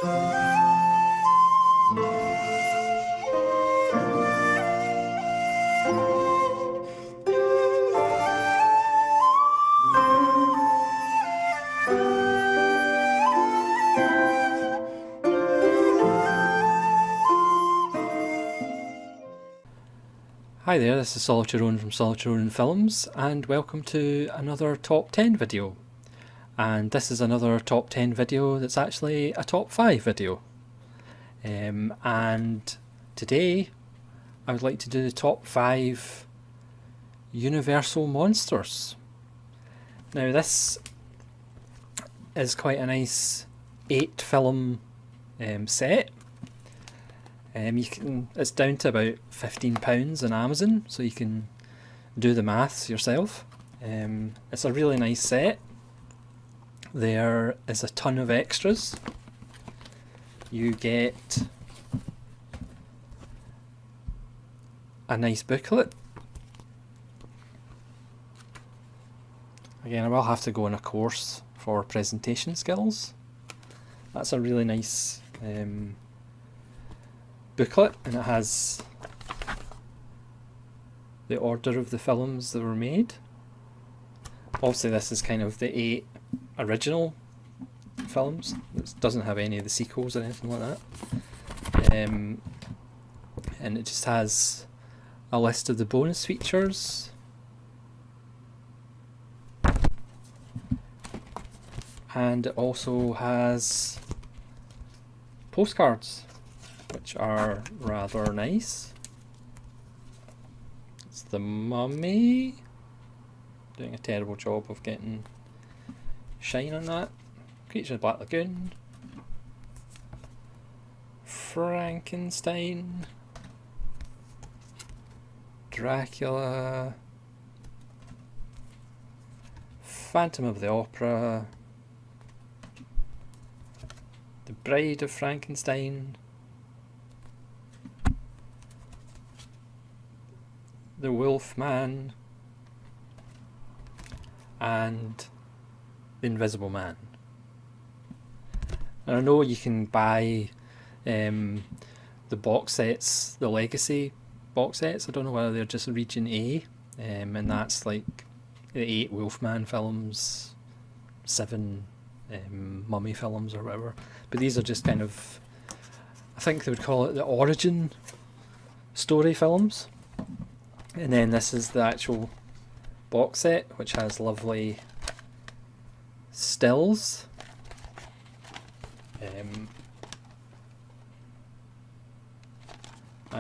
Hi there, this is Solitary Ronin from Solitary Ronin Films, and welcome to another top 10 video. And this is another top 10 video that's actually a top 5 video. And today I would like to do the top 5 Universal monsters. Now this is quite a nice 8 film set. It's down to about £15 on Amazon, so you can do the maths yourself. It's a really nice set. There is a ton of extras. You get a nice booklet. Again, I will have to go on a course for presentation skills. That's a really nice booklet, and it has the order of the films that were made. Obviously this is kind of the 8 original films. It doesn't have any of the sequels or anything like that. And it just has a list of the bonus features. And it also has postcards, which are rather nice. It's the Mummy. Doing a terrible job of getting shine on that. Creature of the Black Lagoon. Frankenstein. Dracula. Phantom of the Opera. The Bride of Frankenstein. The Wolfman, and the Invisible Man. And I know you can buy the box sets, the Legacy box sets. I don't know whether they're just Region A, and that's like the 8 Wolfman films, 7 Mummy films or whatever. But these are just kind of, I think they would call it the origin story films. And then this is the actual box set, which has lovely stills. And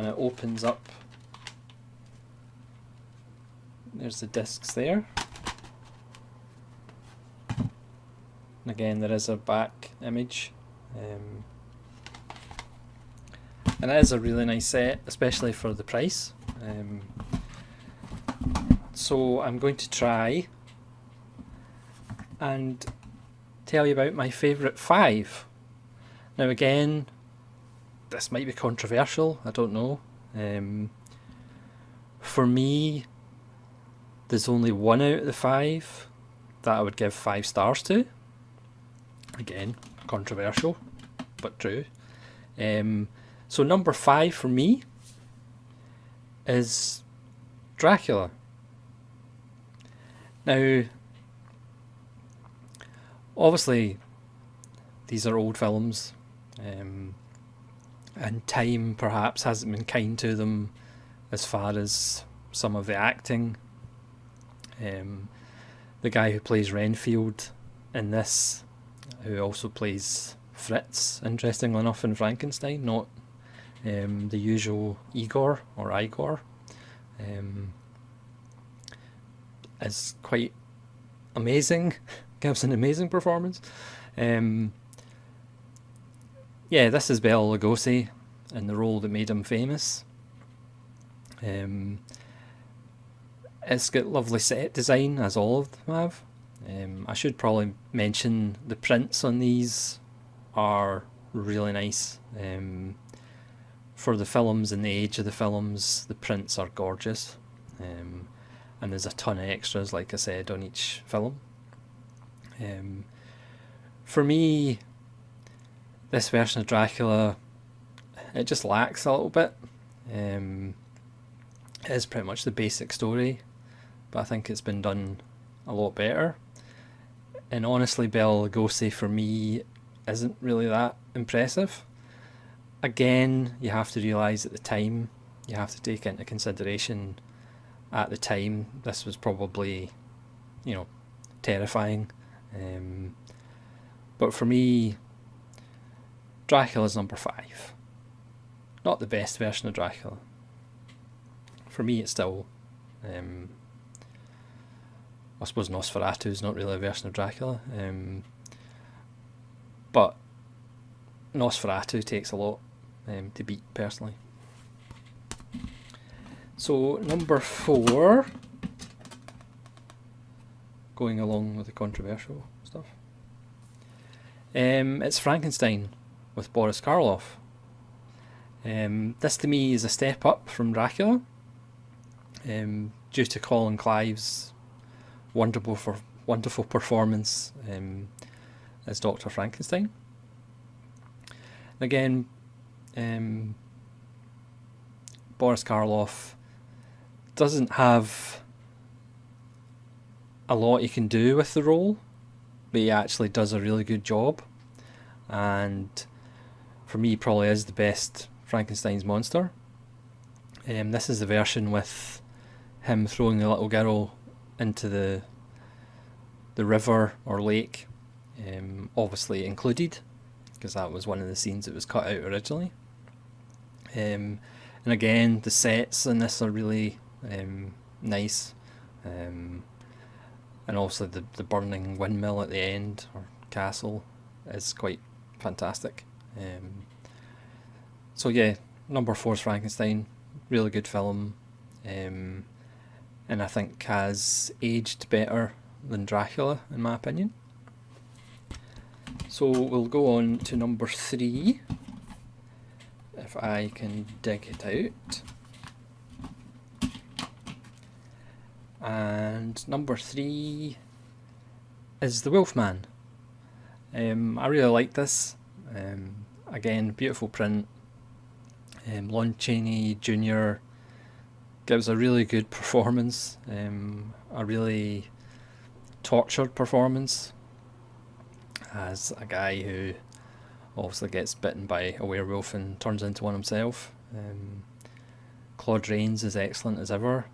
it opens up. There's the discs there. And again, there is a back image. And it is a really nice set, especially for the price. So I'm going to try and tell you about my favourite 5. Now again, this might be controversial, I don't know. For me, there's only 1 out of the 5 that I would give 5 stars to. Again, controversial, but true. So number 5 for me is Dracula. Now, obviously, these are old films, and time perhaps hasn't been kind to them as far as some of the acting. The guy who plays Renfield in this, who also plays Fritz, interestingly enough, in Frankenstein, not the usual Igor or Igor, is quite amazing, gives an amazing performance. Yeah, this is Bela Lugosi in the role that made him famous. It's got lovely set design, as all of them have. I should probably mention the prints on these are really nice. For the films and the age of the films, the prints are gorgeous. And there's a ton of extras, like I said, on each film. For me, This version of Dracula, it just lacks a little bit. It is pretty much the basic story, but I think it's been done a lot better. And honestly, Bela Lugosi for me isn't really that impressive. Again, you have to realise at the time, you have to take into consideration at the time, this was probably, terrifying. But for me, Dracula's number 5. Not the best version of Dracula. For me, it's still, I suppose Nosferatu is not really a version of Dracula, but Nosferatu takes a lot to beat, personally. So number 4, going along with the controversial stuff, it's Frankenstein with Boris Karloff. This to me is a step up from Dracula, due to Colin Clive's wonderful performance as Dr. Frankenstein. Again, Boris Karloff doesn't have a lot he can do with the role, but he actually does a really good job, and for me probably is the best Frankenstein's monster. This is the version with him throwing the little girl into the river or lake, obviously included, because that was one of the scenes that was cut out originally. And again, the sets in this are really nice, and also the burning windmill at the end, or castle, is quite fantastic. So yeah, number 4 is Frankenstein, really good film, and I think has aged better than Dracula, in my opinion. So we'll go on to number 3, if I can dig it out. And number 3 is The Wolfman. I really like this. Again, beautiful print. Lon Chaney Jr. gives a really good performance, a really tortured performance, as a guy who obviously gets bitten by a werewolf and turns into one himself. Claude Rains is excellent as ever.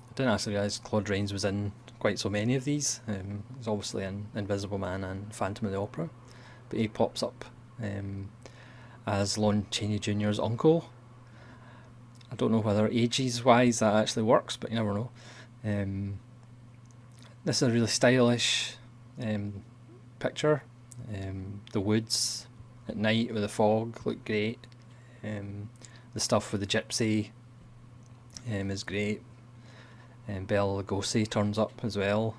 I didn't actually realise Claude Rains was in quite so many of these. He's obviously in Invisible Man and Phantom of the Opera, but he pops up as Lon Chaney Jr.'s uncle. I don't know whether ages wise that actually works, but you never know. This is a really stylish picture. The woods at night with the fog look great. The stuff with the gypsy is great. Bela Lugosi turns up as well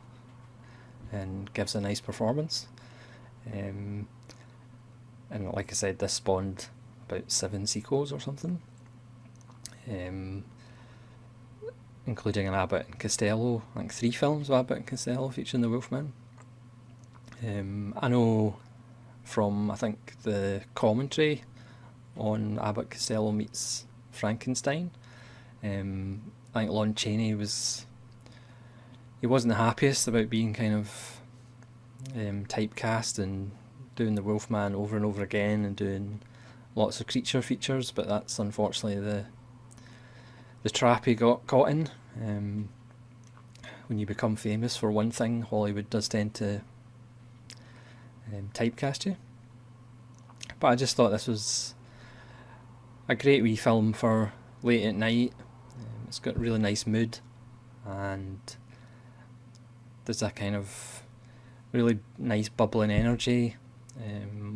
and gives a nice performance. And like I said, this spawned about 7 sequels or something, including an Abbott and Costello, I think 3 films of Abbott and Costello featuring the Wolfman. I know from, I think, the commentary on Abbott Costello Meets Frankenstein, I think Lon Chaney he wasn't the happiest about being kind of typecast and doing the Wolfman over and over again and doing lots of creature features, but that's unfortunately the trap he got caught in. When you become famous for one thing, Hollywood does tend to typecast you. But I just thought this was a great wee film for late at night. It's got a really nice mood, and there's a kind of really nice bubbling energy.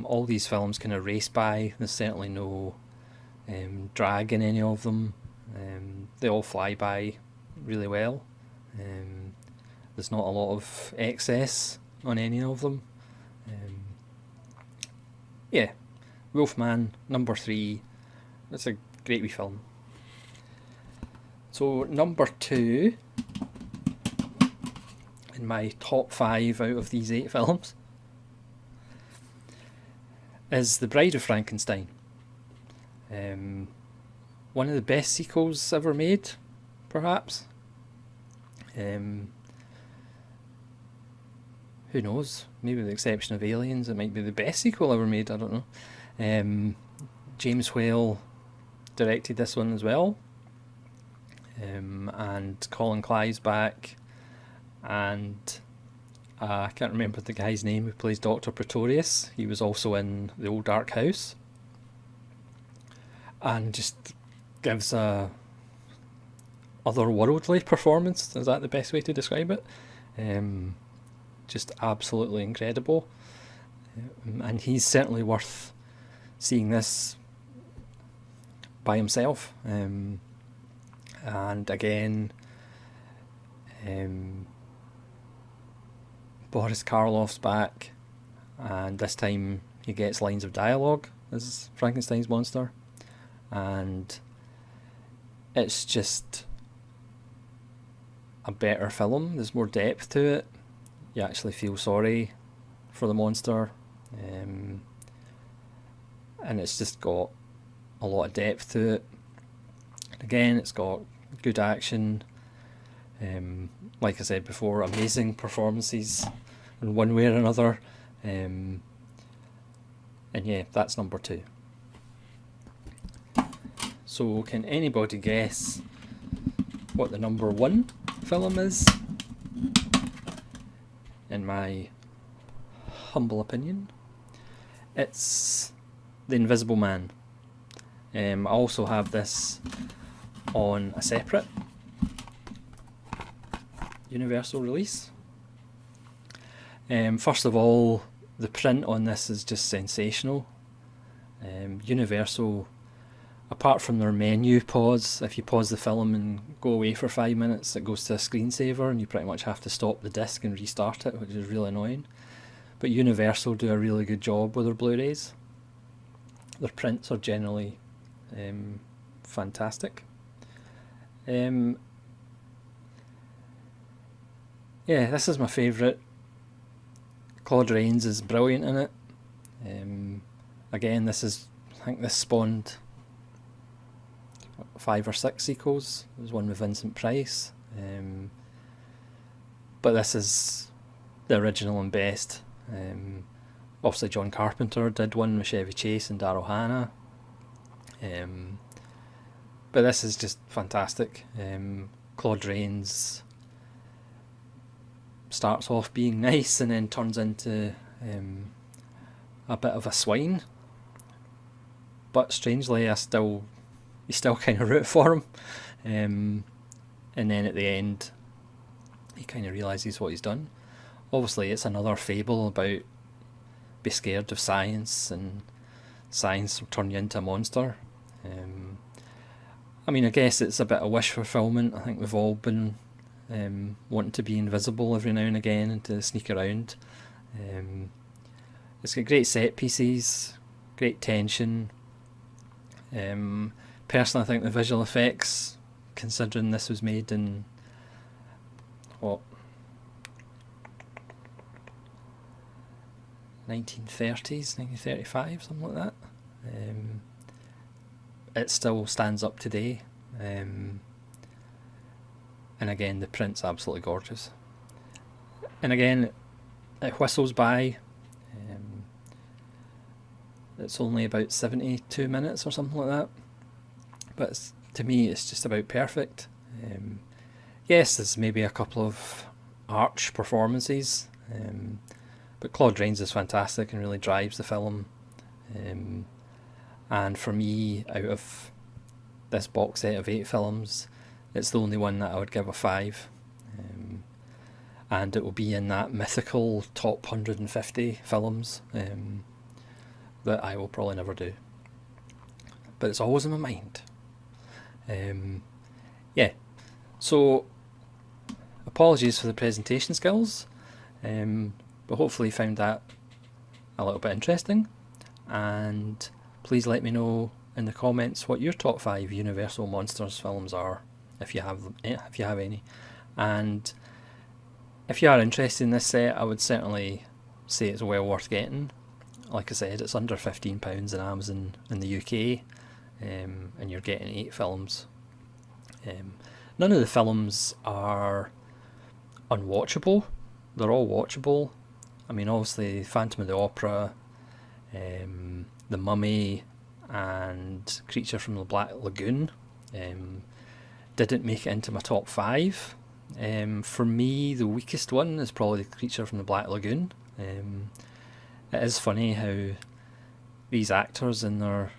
All these films kind of race by. There's certainly no drag in any of them. They all fly by really well. There's not a lot of excess on any of them. Yeah, Wolfman, number 3. It's a great wee film. So number 2 in my top 5 out of these 8 films is The Bride of Frankenstein. One of the best sequels ever made, perhaps. Who knows? Maybe with the exception of Aliens, it might be the best sequel ever made. I don't know. James Whale directed this one as well. And Colin Clive's back. And I can't remember the guy's name who plays Dr. Pretorius. He was also in The Old Dark House. And just gives a otherworldly performance. Is that the best way to describe it? Just absolutely incredible. And he's certainly worth seeing this by himself. And again, Boris Karloff's back, and this time he gets lines of dialogue as Frankenstein's monster, and it's just a better film. There's more depth to it. You actually feel sorry for the monster, and it's just got a lot of depth to it. Again, it's got good action. Like I said before, amazing performances in one way or another. And yeah, that's number 2. So can anybody guess what the number 1 film is? In my humble opinion, it's The Invisible Man. I also have this on a separate Universal release. First of all, the print on this is just sensational. Universal, apart from their menu pause, if you pause the film and go away for 5 minutes, it goes to a screensaver and you pretty much have to stop the disc and restart it, which is really annoying. But Universal do a really good job with their Blu-rays. Their prints are generally fantastic. Yeah, this is my favourite. Claude Rains is brilliant in it. Again, I think this spawned 5 or 6 sequels. There's one with Vincent Price. But this is the original and best. Obviously John Carpenter did one with Chevy Chase and Daryl Hannah. But this is just fantastic. Claude Rains starts off being nice and then turns into a bit of a swine. But strangely, you still kind of root for him. And then at the end, he kind of realises what he's done. Obviously, it's another fable about be scared of science and science will turn you into a monster. I mean, I guess it's a bit of wish fulfillment. I think we've all been wanting to be invisible every now and again and to sneak around. It's got great set pieces, great tension. Personally, I think the visual effects, considering this was made in 1930s, 1935, something like that. It still stands up today. And again, the print's absolutely gorgeous. And again, it whistles by. It's only about 72 minutes or something like that. But to me, it's just about perfect. Yes, there's maybe a couple of arch performances. But Claude Rains is fantastic and really drives the film. And for me, out of this box set of 8 films, it's the only one that I would give a 5. And it will be in that mythical top 150 films that I will probably never do. But it's always in my mind. Yeah, so apologies for the presentation skills, but hopefully you found that a little bit interesting, and please let me know in the comments what your top 5 Universal Monsters films are, if you have any. And if you are interested in this set, I would certainly say it's well worth getting. like I said, it's under £15 in Amazon in the UK, and you're getting 8 films. None of the films are unwatchable. They're all watchable. I mean, obviously, Phantom of the Opera, The Mummy, and Creature from the Black Lagoon didn't make it into my top 5. For me, the weakest one is probably Creature from the Black Lagoon. It is funny how these actors in their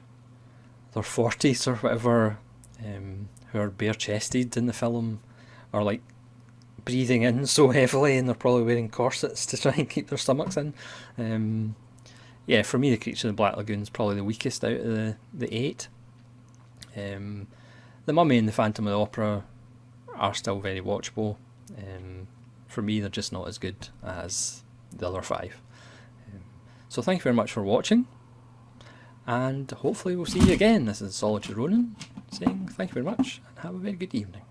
40s or whatever, who are bare-chested in the film, are like breathing in so heavily, and they're probably wearing corsets to try and keep their stomachs in. Yeah, for me, the Creature of the Black Lagoon is probably the weakest out of the 8. The Mummy and the Phantom of the Opera are still very watchable. For me, they're just not as good as the other 5. So thank you very much for watching, and hopefully we'll see you again. This is Solitude Ronin saying thank you very much and have a very good evening.